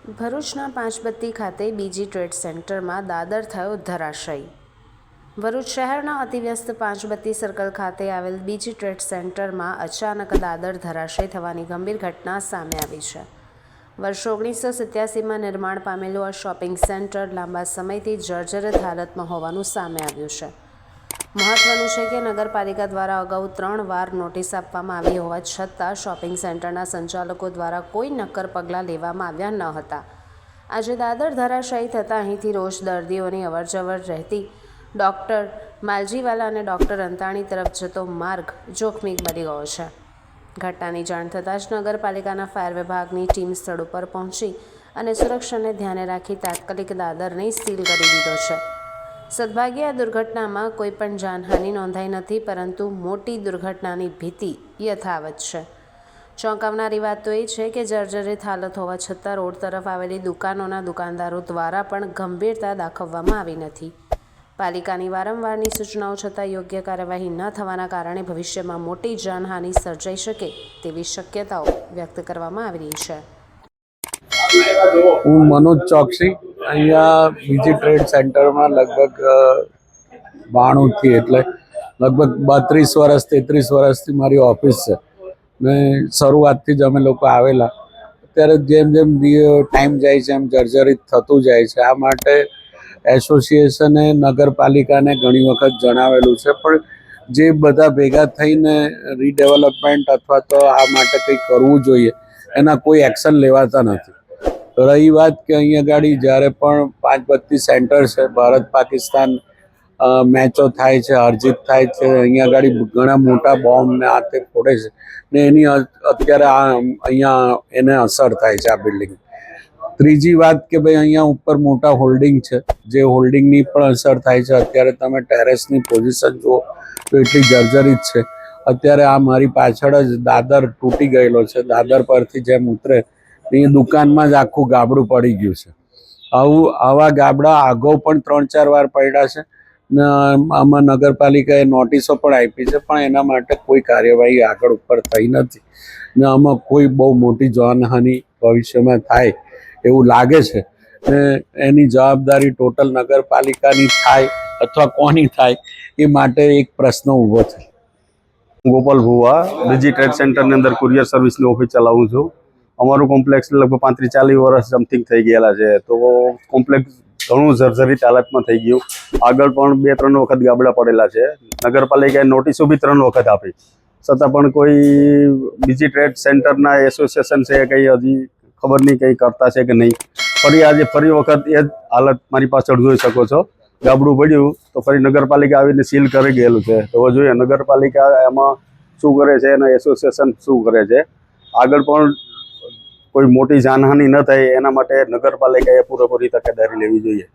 ભરૂચના પાંચબત્તી ખાતે બીજી ટ્રેડ સેન્ટરમાં દાદર થયો ધરાશાયી। ભરૂચ શહેરના અતિવ્યસ્ત પાંચબત્તી સર્કલ ખાતે આવેલ બીજી ટ્રેડ સેન્ટરમાં અચાનક દાદર ધરાશાયી થવાની ગંભીર ઘટના સામે આવી છે। વર્ષ 1987માં નિર્માણ પામેલું આ શોપિંગ સેન્ટર લાંબા સમયથી જર્જરિત હાલતમાં હોવાનું સામે આવ્યું છે। મહત્વનું છે કે નગરપાલિકા દ્વારા અગાઉ 3 વાર નોટિસ આપવામાં આવી હોવા છતાં શોપિંગ સેન્ટરના સંચાલકો દ્વારા કોઈ નક્કર પગલાં લેવામાં આવ્યા ન હતા। આજે દાદર ધરાશાયી થતાં અહીંથી રોજ દર્દીઓની અવરજવર રહેતી ડૉક્ટર માલજીવાલા અને ડૉક્ટર અંતાણી તરફ જતો માર્ગ જોખમી બની ગયો છે। ઘટનાની જાણ થતાં જ નગરપાલિકાના ફાયર વિભાગની ટીમ સ્થળ ઉપર પહોંચી અને સુરક્ષાને ધ્યાને રાખી તાત્કાલિક દાદરને સીલ કરી દીધો છે। સદભાગ્યે આ દુર્ઘટનામાં કોઈ પણ જાનહાનિ નોંધાઈ નથી, પરંતુ મોટી દુર્ઘટનાની ભીતિ યથાવત છે। ચોંકાવનારી વાત તો એ છે કે જર્જરિત હાલત હોવા છતાં રોડ તરફ આવેલી દુકાનોના દુકાનદારો દ્વારા પણ ગંભીરતા દાખવવામાં આવી નથી। પાલિકાની વારંવારની સૂચનાઓ છતાં યોગ્ય કાર્યવાહી ન થવાના કારણે ભવિષ્યમાં મોટી જાનહાનિ સર્જાઈ શકે તેવી શક્યતાઓ વ્યક્ત કરવામાં આવી રહી છે। હું મનોજ ચોકસી અહીંયા બીજી ટ્રેડ સેન્ટરમાં લગભગ 92થી એટલે લગભગ 32 વર્ષ 33 વર્ષથી મારી ઓફિસ છે ને શરૂઆતથી જ અમે લોકો આવેલા। અત્યારે જેમ જેમ ટાઈમ જાય છે એમ જર્જરિત થતું જાય છે। આ માટે એસોસિએશને નગરપાલિકાને ઘણી વખત જણાવેલું છે, પણ જે બધા ભેગા થઈને રીડેવલપમેન્ટ અથવા તો આ માટે કંઈ કરવું જોઈએ એના કોઈ એક્શન લેવાતા નથી। રહી વાત કે અહીંયા ગાડી જ્યારે પણ પાંચબત્તી સેન્ટર છે, ભારત પાકિસ્તાન મેચો થાય છે, હારજીત થાય છે, અહીંયા ગાડી ઘણા મોટા બોમ્બ ને આ તે ફોડે છે ને એની અત્યારે અહીંયા એને અસર થાય છે આ બિલ્ડિંગ। ત્રીજી વાત કે ભાઈ અહીંયા ઉપર મોટા હોલ્ડિંગ છે, જે હોલ્ડિંગની પણ અસર થાય છે। અત્યારે તમે ટેરેસની પોઝિશન જુઓ તો એટલી જર્જરિત છે। અત્યારે આ મારી પાછળ જ દાદર તૂટી ગયેલો છે, દાદર પરથી જેમ ઉતરે એ દુકાનમાં જ આખું ગાબડું પડી ગયું છે। આવા ગાબડા અગાઉ પણ 3-4 વાર પડ્યા છે ને આમાં નગરપાલિકાએ નોટિસો પણ આપી છે, પણ એના માટે કોઈ કાર્યવાહી આગળ ઉપર થઈ નથી ને આમાં કોઈ બહુ મોટી જાનહાનિ ભવિષ્યમાં થાય એવું લાગે છે ને એની જવાબદારી ટોટલ નગરપાલિકાની થાય અથવા કોની થાય એ માટે એક પ્રશ્ન ઊભો થાય। ગોપાલ ભુવા બીજી ટ્રેડ સેન્ટરની અંદર કુરિયર સર્વિસની ઓફિસ ચલાવું છું। અમારું કોમ્પ્લેક્સ લગભગ 35-40 વર્ષ સમથિંગ થઈ ગયેલા છે, તો કોમ્પ્લેક્સ ઘણું જર્જરિત હાલતમાં થઈ ગયું। આગળ પણ 2-3 વખત ગાબડા પડેલા છે। નગરપાલિકાએ નોટિસો બી 3 વખત આપી, છતાં પણ કોઈ બીજી ટ્રેડ સેન્ટરના એસોસિએશન છે કંઈ હજી ખબર નહીં કંઈ કરતા છે કે નહીં। આજે ફરી વખત એ જ હાલત મારી પાછળ જોઈ શકો છો। ગાબડું પડ્યું તો ફરી નગરપાલિકા આવીને સીલ કરી ગયેલું છે। તો જોઈએ નગરપાલિકા એમાં શું કરે છે અને એસોસિએશન શું કરે છે। આગળ પણ કોઈ મોટી જાનહાનિ ન થાય એના માટે નગરપાલિકાએ પૂરેપૂરી તકેદારી લેવી જોઈએ।